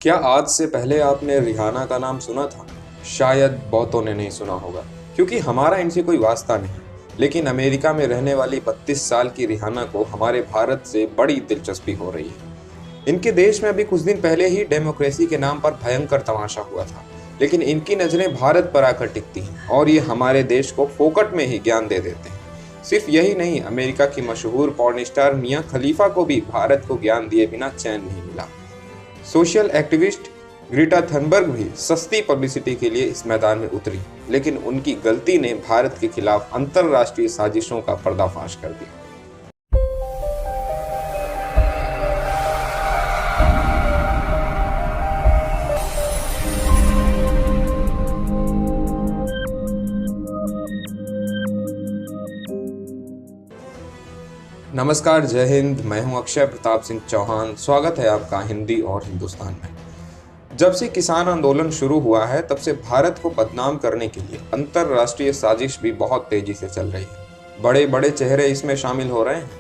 क्या आज से पहले आपने रिहाना का नाम सुना था? शायद बहुतों ने नहीं सुना होगा, क्योंकि हमारा इनसे कोई वास्ता नहीं। लेकिन अमेरिका में रहने वाली 32 साल की रिहाना को हमारे भारत से बड़ी दिलचस्पी हो रही है। इनके देश में अभी कुछ दिन पहले ही डेमोक्रेसी के नाम पर भयंकर तमाशा हुआ था, लेकिन इनकी नज़रें भारत पर आकर टिकती हैं और ये हमारे देश को फोकट में ही ज्ञान दे देते हैं। सिर्फ यही नहीं, अमेरिका की मशहूर पॉर्न स्टार मिया खलीफा को भी भारत को ज्ञान दिए बिना चैन नहीं मिला। सोशल एक्टिविस्ट ग्रेटा थनबर्ग भी सस्ती पब्लिसिटी के लिए इस मैदान में उतरी, लेकिन उनकी गलती ने भारत के खिलाफ अंतर्राष्ट्रीय साजिशों का पर्दाफाश कर दिया। नमस्कार, जय हिंद। मैं हूं अक्षय प्रताप सिंह चौहान। स्वागत है आपका हिंदी और हिंदुस्तान में। जब से किसान आंदोलन शुरू हुआ है, तब से भारत को बदनाम करने के लिए अंतर्राष्ट्रीय साजिश भी बहुत तेजी से चल रही है। बड़े बड़े चेहरे इसमें शामिल हो रहे हैं।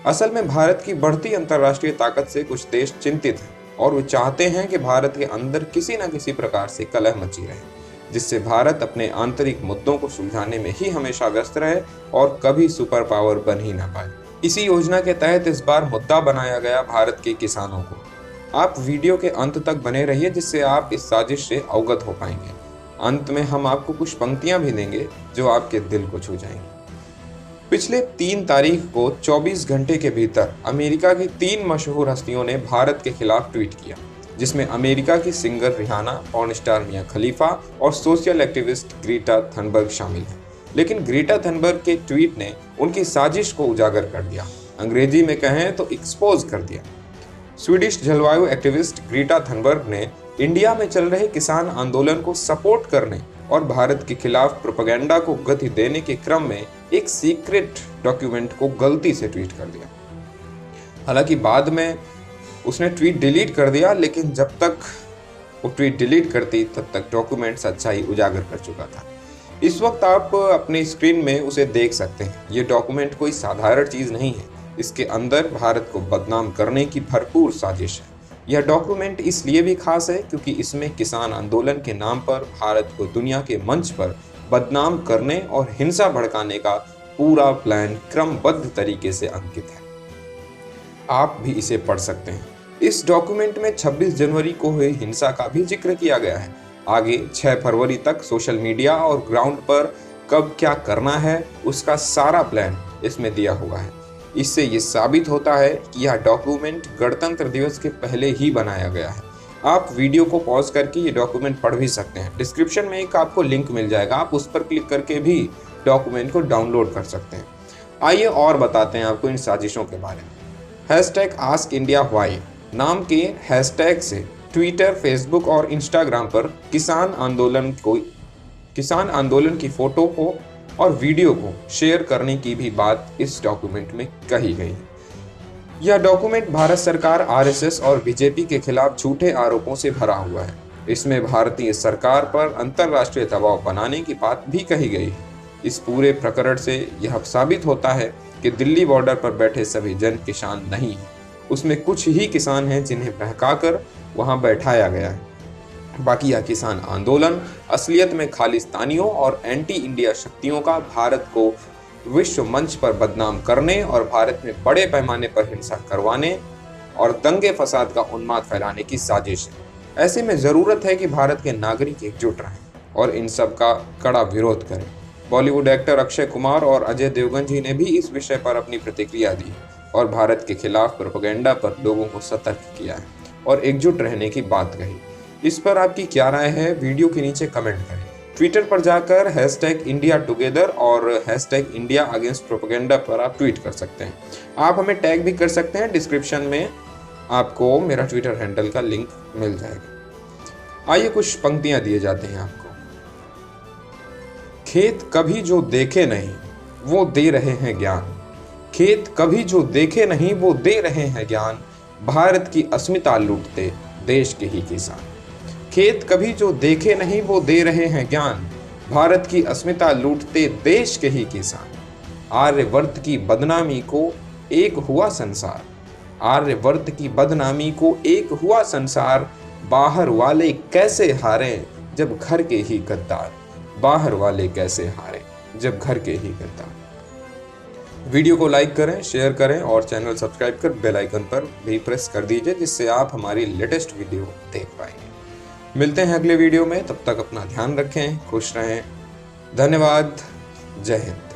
असल में भारत की बढ़ती अंतर्राष्ट्रीय ताकत से कुछ देश चिंतित हैं और वो चाहते हैं कि भारत के अंदर किसी न किसी प्रकार से कलह मची रहे, जिससे भारत अपने आंतरिक मुद्दों को सुलझाने में ही हमेशा व्यस्त रहे और कभी सुपर पावर बन ही ना पाए। इसी योजना के तहत इस बार मुद्दा बनाया गया भारत के किसानों को। आप वीडियो के अंत तक बने रहिए, जिससे आप इस साजिश से अवगत हो पाएंगे। अंत में हम आपको कुछ पंक्तियां भी देंगे जो आपके दिल को छू जाएंगी। पिछले 3 तारीख को 24 घंटे के भीतर अमेरिका की 3 मशहूर हस्तियों ने भारत के खिलाफ ट्वीट किया, जिसमें अमेरिका की singer Rihanna, porn star Mia Khalifa और सोशल एक्टिविस्ट ग्रेटा थनबर्ग शामिल हैं। लेकिन ग्रेटा थनबर्ग के ट्वीट ने उनकी साजिश को उजागर कर दिया, अंग्रेजी में कहें तो एक्सपोज कर दिया। स्वीडिश जलवायु एक्टिविस्ट ग्रेटा थनबर्ग ने इंडिया में चल रहे किसान आंदोलन को सपोर्ट करने और भारत के खिलाफ प्रोपेगेंडा को गति देने के क्रम में एक सीक्रेट डॉक्यूमेंट को गलती से ट्वीट कर दिया। हालांकि बाद में उसने ट्वीट डिलीट कर दिया, लेकिन जब तक वो ट्वीट डिलीट करती तब तक डॉक्यूमेंट सच्चाई उजागर कर चुका था। इस वक्त आप अपनी स्क्रीन में उसे देख सकते हैं। ये डॉक्यूमेंट कोई साधारण चीज़ नहीं है। इसके अंदर भारत को बदनाम करने की भरपूर साजिश है। यह डॉक्यूमेंट इसलिए भी खास है क्योंकि इसमें किसान आंदोलन के नाम पर भारत को दुनिया के मंच पर बदनाम करने और हिंसा भड़काने का पूरा प्लान क्रमबद्ध तरीके से अंकित है। आप भी इसे पढ़ सकते हैं। इस डॉक्यूमेंट में 26 जनवरी को हुई हिंसा का भी जिक्र किया गया है। आगे 6 फरवरी तक सोशल मीडिया और ग्राउंड पर कब क्या करना है, उसका सारा प्लान इसमें दिया हुआ है। इससे ये साबित होता है कि यह डॉक्यूमेंट गणतंत्र दिवस के पहले ही बनाया गया है। आप वीडियो को पॉज करके ये डॉक्यूमेंट पढ़ भी सकते हैं। डिस्क्रिप्शन में एक आपको लिंक मिल जाएगा, आप उस पर क्लिक करके भी डॉक्यूमेंट को डाउनलोड कर सकते हैं। आइए और बताते हैं आपको इन साजिशों के बारे में। #AskIndiaWhy नाम के हैशटैग से ट्विटर, फेसबुक और इंस्टाग्राम पर किसान आंदोलन की फोटो को और वीडियो को शेयर करने की भी बात इस डॉक्यूमेंट में कही गई है। यह डॉक्यूमेंट भारत सरकार, RSS और बीजेपी के खिलाफ झूठे आरोपों से भरा हुआ है। इसमें भारतीय सरकार पर अंतर्राष्ट्रीय दबाव बनाने की बात भी कही गई है। इस पूरे प्रकरण से यह साबित होता है कि दिल्ली बॉर्डर पर बैठे सभी जन किसान नहीं हैं। उसमें कुछ ही किसान हैं जिन्हें बहकाकर वहां बैठाया गया है। बाकी यह किसान आंदोलन असलियत में खालिस्तानियों और एंटी इंडिया शक्तियों का भारत को विश्व मंच पर बदनाम करने और भारत में बड़े पैमाने पर हिंसा करवाने और दंगे फसाद का उन्माद फैलाने की साजिश है। ऐसे में ज़रूरत है कि भारत के नागरिक एकजुट रहें और इन सब का कड़ा विरोध करें। बॉलीवुड एक्टर अक्षय कुमार और अजय देवगन जी ने भी इस विषय पर अपनी प्रतिक्रिया दी और भारत के खिलाफ प्रोपेगेंडा पर लोगों को सतर्क किया है और एकजुट रहने की बात कही। इस पर आपकी क्या राय है, वीडियो के नीचे कमेंट करें। ट्विटर पर जाकर #IndiaTogether और #IndiaAgainstPropaganda पर आप ट्वीट कर सकते हैं। आप हमें टैग भी कर सकते हैं। डिस्क्रिप्शन में आपको मेरा ट्विटर हैंडल का लिंक मिल जाएगा। आइए कुछ पंक्तियां दिए जाते हैं आपको। खेत कभी जो देखे नहीं वो दे रहे हैं ज्ञान। खेत कभी जो देखे नहीं वो दे रहे हैं ज्ञान। भारत की अस्मिता लूटते देश के ही किसान। खेत कभी जो देखे नहीं वो दे रहे हैं ज्ञान। भारत की अस्मिता लूटते देश के ही किसान। आर्यवर्त की बदनामी को एक हुआ संसार। आर्यवर्त की बदनामी को एक हुआ संसार, बाहर वाले कैसे हारे जब घर के ही गद्दार, बाहर वाले कैसे हारे जब घर के ही गद्दार। वीडियो को लाइक करें, शेयर करें और चैनल सब्सक्राइब कर बेल आइकन पर भी प्रेस कर दीजिए, जिससे आप हमारी लेटेस्ट वीडियो देख पाएंगे। मिलते हैं अगले वीडियो में, तब तक अपना ध्यान रखें, खुश रहें। धन्यवाद। जय हिंद।